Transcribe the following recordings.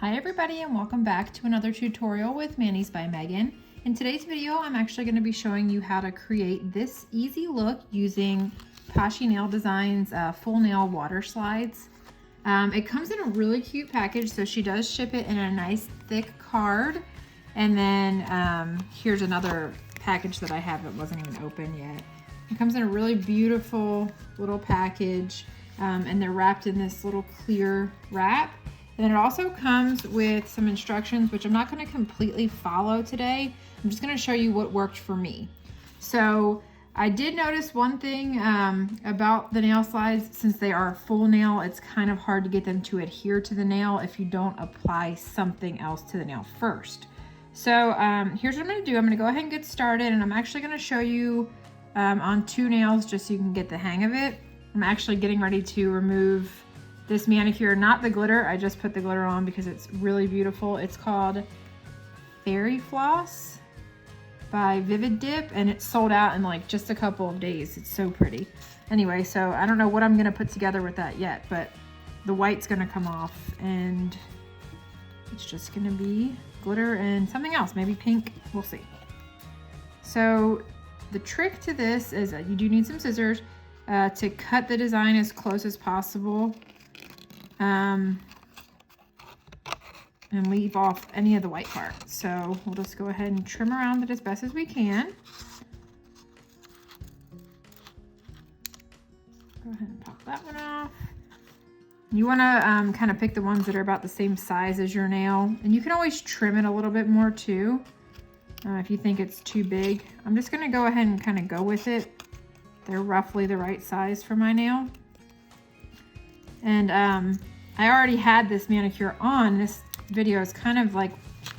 Hi everybody and welcome back to another tutorial with Manis by Megan. In today's video, I'm actually going to be showing you how to create this easy look using Poshy Nail Designs full nail water slides. It comes in a really cute package, so she does ship it in a nice thick card. And then here's another package that I have that wasn't even open yet. It comes in a really beautiful little package and they're wrapped in this little clear wrap. And then it also comes with some instructions, which I'm not going to completely follow today. I'm just going to show you what worked for me. So I did notice one thing about the nail slides. Since they are full nail, it's kind of hard to get them to adhere to the nail if you don't apply something else to the nail first. So here's what I'm going to do. I'm going to go ahead and get started, and I'm actually going to show you on 2 nails just so you can get the hang of it. I'm actually getting ready to remove this manicure, not the glitter. I just put the glitter on because it's really beautiful. It's called Fairy Floss by VIVIDIP, and it's sold out in like just a couple of days. It's so pretty. Anyway, so I don't know what I'm gonna put together with that yet, but the white's gonna come off and it's just gonna be glitter and something else, maybe pink, we'll see. So the trick to this is that you do need some scissors to cut the design as close as possible. And leave off any of the white part. So we'll just go ahead and trim around it as best as we can. Go ahead and pop that one off. You want to kind of pick the ones that are about the same size as your nail, and you can always trim it a little bit more too if you think it's too big. I'm just going to go ahead and kind of go with it. They're roughly the right size for my nail. And I already had this manicure on. This video is kind of like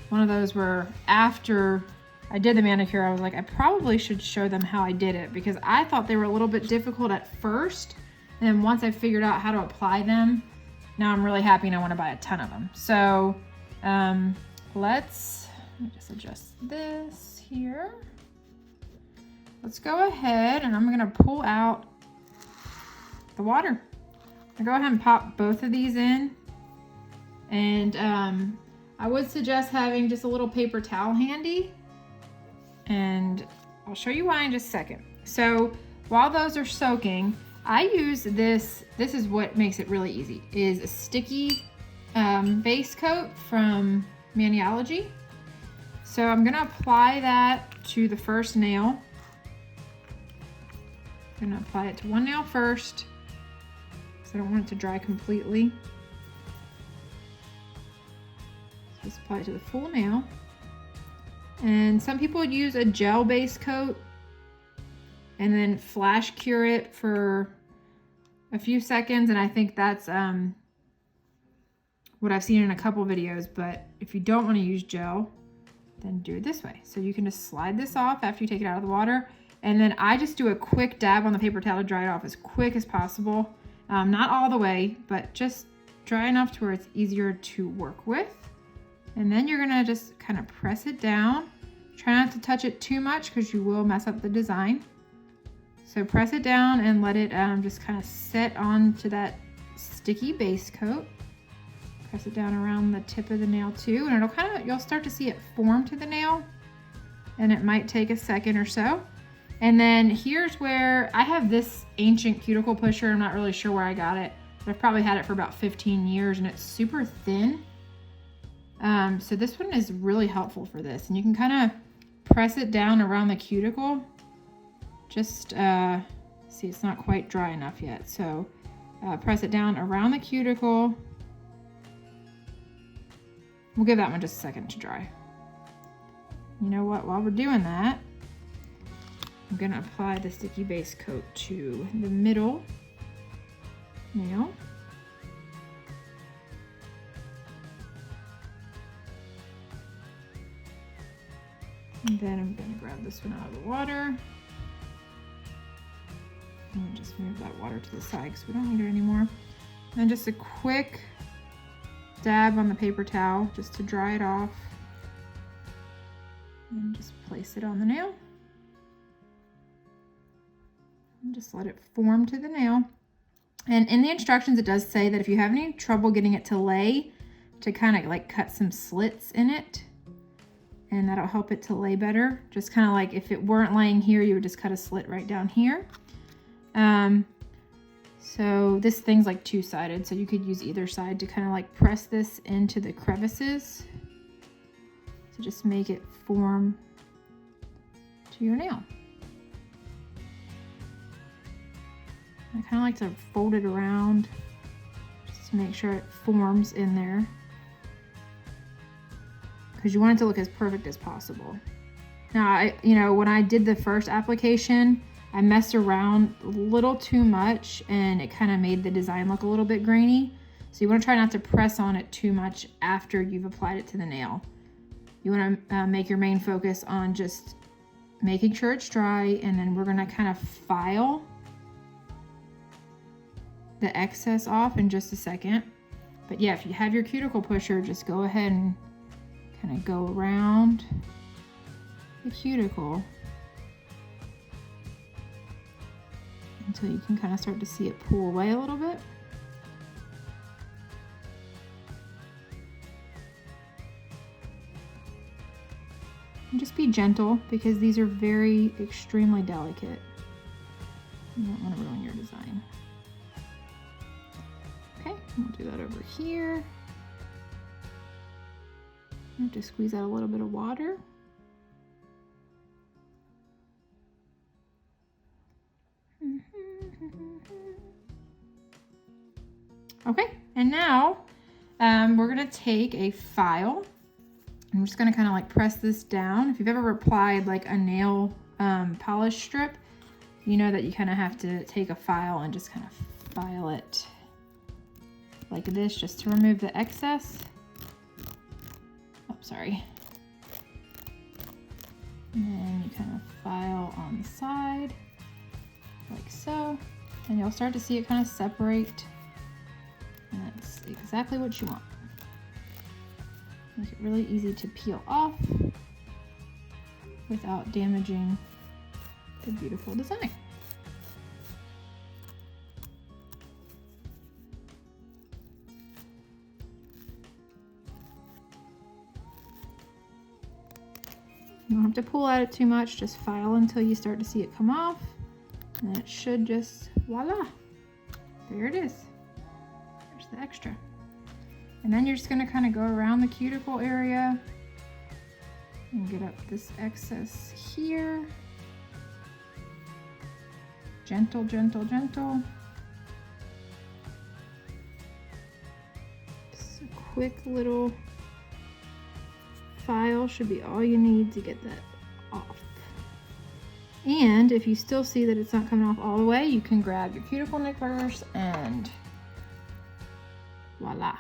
one of those where after I did the manicure, I was like, I probably should show them how I did it, because I thought they were a little bit difficult at first. And then once I figured out how to apply them, now I'm really happy and I want to buy a ton of them. So let me just adjust this here. Let's go ahead and I'm going to pull out the water. I'll go ahead and pop both of these in. And I would suggest having just a little paper towel handy. And I'll show you why in just a second. So while those are soaking, I use this. This is what makes it really easy, is a sticky base coat from Maniology. So I'm going to apply that to the first nail. I'm going to apply it to one nail first, I don't want it to dry completely. So just apply it to the full nail. And some people would use a gel base coat and then flash cure it for a few seconds, and I think that's what I've seen in a couple videos. But if you don't want to use gel, then do it this way. So you can just slide this off after you take it out of the water, and then I just do a quick dab on the paper towel to dry it off as quick as possible. Not all the way, but just dry enough to where it's easier to work with. And then you're gonna just kind of press it down. Try not to touch it too much because you will mess up the design. So press it down and let it just kind of set onto that sticky base coat. Press it down around the tip of the nail too, and you'll start to see it form to the nail, and it might take a second or so. And then here's where I have this ancient cuticle pusher. I'm not really sure where I got it, but I've probably had it for about 15 years and it's super thin. So this one is really helpful for this. And you can kind of press it down around the cuticle. Just, see, it's not quite dry enough yet. So press it down around the cuticle. We'll give that one just a second to dry. You know what, while we're doing that, I'm going to apply the sticky base coat to the middle nail. And then I'm going to grab this one out of the water. And just move that water to the side because we don't need it anymore. And just a quick dab on the paper towel just to dry it off. And just place it on the nail. And just let it form to the nail. And in the instructions, it does say that if you have any trouble getting it to lay, to kind of like cut some slits in it, and that'll help it to lay better. Just kind of like if it weren't laying here, you would just cut a slit right down here. So this thing's like two-sided, so you could use either side to kind of like press this into the crevices to just make it form to your nail. I kind of like to fold it around just to make sure it forms in there, because you want it to look as perfect as possible. Now, when I did the first application, I messed around a little too much and it kind of made the design look a little bit grainy. So you want to try not to press on it too much after you've applied it to the nail. You want to make your main focus on just making sure it's dry, and then we're going to kind of file the excess off in just a second. But yeah, if you have your cuticle pusher, just go ahead and kind of go around the cuticle until you can kind of start to see it pull away a little bit. And just be gentle, because these are very extremely delicate. You don't want to ruin your design. Okay, we'll do that over here. I have to squeeze out a little bit of water. Okay, and now we're gonna take a file. I'm just gonna kind of like press this down. If you've ever applied like a nail polish strip, you know that you kind of have to take a file and just kind of file it like this, just to remove the excess. Oh, sorry. And then you kind of file on the side like so, and you'll start to see it kind of separate. And that's exactly what you want. Make it really easy to peel off without damaging the beautiful design. You don't have to pull at it too much, just file until you start to see it come off. And it should just, voila, there it is. There's the extra. And then you're just gonna kind of go around the cuticle area and get up this excess here. Gentle, gentle, gentle. Just a quick little file should be all you need to get that off. And if you still see that it's not coming off all the way, you can grab your cuticle nippers and voila.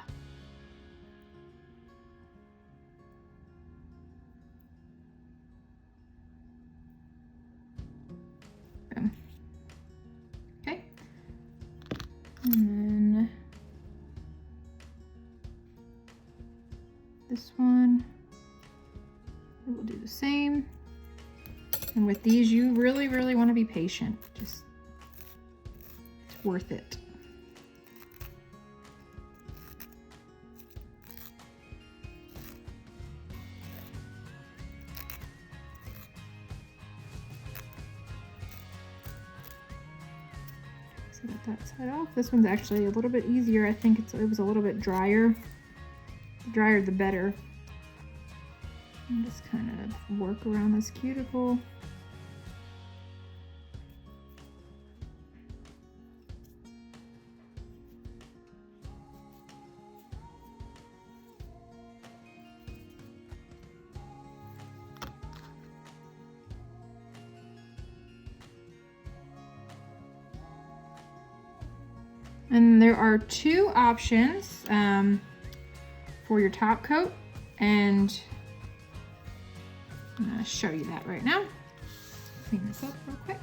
Boom. Okay. And then this one, we'll do the same. And with these, you really, really want to be patient. Just, it's worth it. So got that side off. This one's actually a little bit easier. I think it was a little bit drier. The drier, the better. And just kind of work around this cuticle. And there are two options for your top coat, and I'm gonna show you that right now. Clean this up real quick.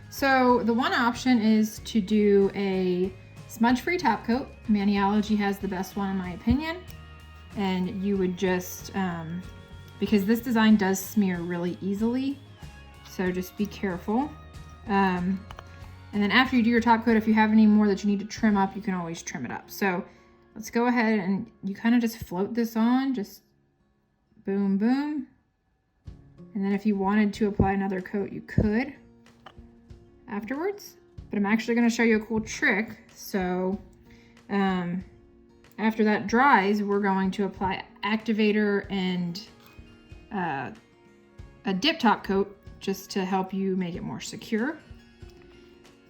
So the one option is to do a smudge-free top coat. Maniology has the best one in my opinion. And you would just, because this design does smear really easily, so just be careful. And then after you do your top coat, if you have any more that you need to trim up, you can always trim it up. So let's go ahead and you kind of just float this on, just boom, boom. And then if you wanted to apply another coat, you could afterwards. But I'm actually going to show you a cool trick. So after that dries, we're going to apply activator and a dip top coat just to help you make it more secure.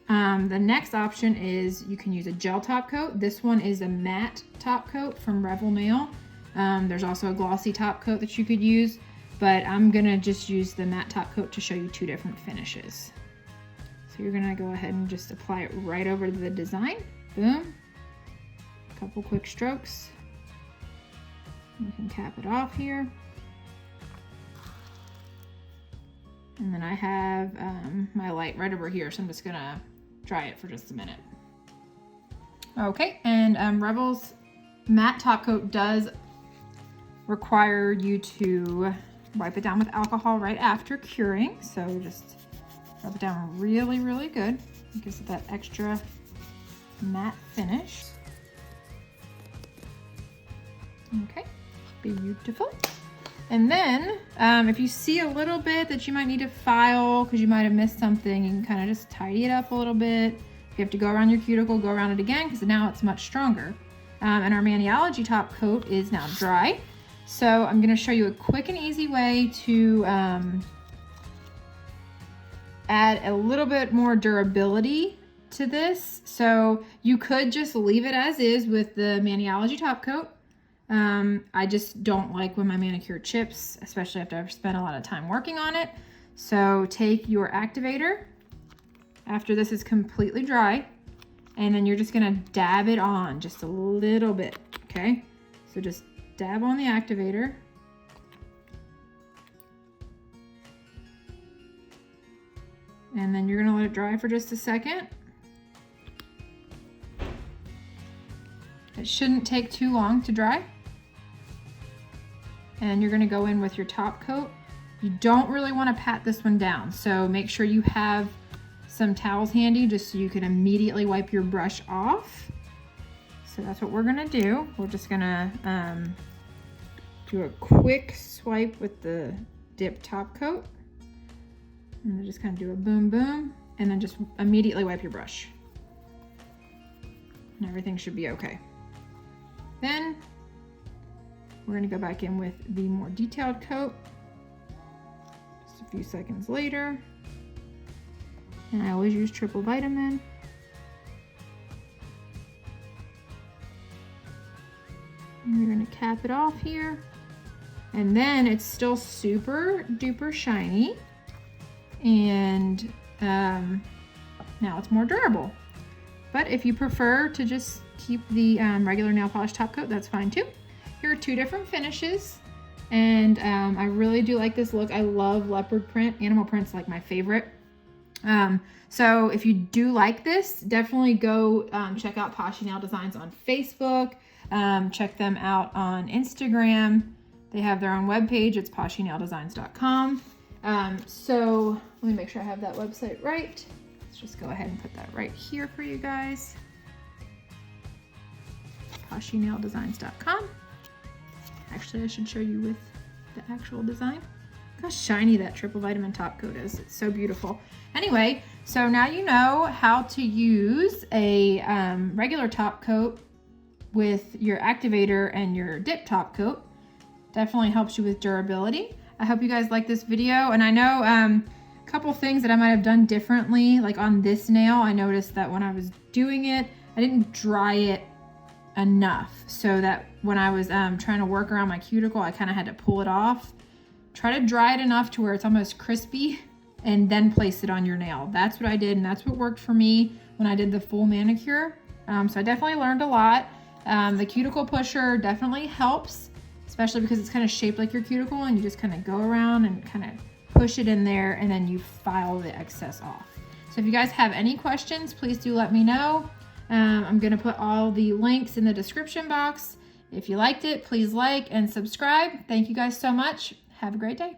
The next option is you can use a gel top coat. This one is a matte top coat from Revel Nail. There's also a glossy top coat that you could use, but I'm gonna just use the matte top coat to show you two different finishes. So you're gonna go ahead and just apply it right over the design. Boom. A couple quick strokes. You can cap it off here. And then I have my light right over here, so I'm just gonna dry it for just a minute. Okay, and Revel's matte top coat does require you to wipe it down with alcohol right after curing. So just rub it down really, really good. It gives it that extra matte finish. Okay, beautiful. And then if you see a little bit that you might need to file because you might have missed something, you can kind of just tidy it up a little bit. If you have to go around your cuticle, go around it again because now it's much stronger. And our Maniology top coat is now dry. So I'm going to show you a quick and easy way to add a little bit more durability to this. So you could just leave it as is with the Maniology top coat. I just don't like when my manicure chips, especially after I've spent a lot of time working on it. So take your activator after this is completely dry, and then you're just gonna dab it on just a little bit, okay? So just dab on the activator. And then you're gonna let it dry for just a second. It shouldn't take too long to dry. And you're gonna go in with your top coat. You don't really wanna pat this one down, so make sure you have some towels handy just so you can immediately wipe your brush off. So that's what we're gonna do. We're just gonna do a quick swipe with the dip top coat. And then just kind of do a boom, boom, and then just immediately wipe your brush. And everything should be okay. Then we're gonna go back in with the more detailed coat. Just a few seconds later. And I always use triple vitamin. And you're gonna cap it off here. And then it's still super duper shiny. And now it's more durable. But if you prefer to just keep the regular nail polish top coat, that's fine too. Here are two different finishes. And I really do like this look. I love leopard print. Animal print's like my favorite. So if you do like this, definitely go check out Poshy Nail Designs on Facebook. Check them out on Instagram. They have their own webpage. It's poshynaildesigns.com. So let me make sure I have that website right. Let's just go ahead and put that right here for you guys. poshynaildesigns.com. Actually, I should show you with the actual design. Look how shiny that triple vitamin top coat is. It's so beautiful. Anyway, so now you know how to use a regular top coat with your activator and your dip top coat. Definitely helps you with durability. I hope you guys like this video, and I know a couple things that I might have done differently, like on this nail. I noticed that when I was doing it, I didn't dry it enough, so that when I was trying to work around my cuticle, I kind of had to pull it off. Try to dry it enough to where it's almost crispy, and then place it on your nail. That's what I did, and that's what worked for me when I did the full manicure. So I definitely learned a lot. The cuticle pusher definitely helps, especially because it's kind of shaped like your cuticle, and you just kind of go around and kind of push it in there, and then you file the excess off. So if you guys have any questions, please do let me know. I'm gonna put all the links in the description box. If you liked it, please like and subscribe. Thank you guys so much. Have a great day.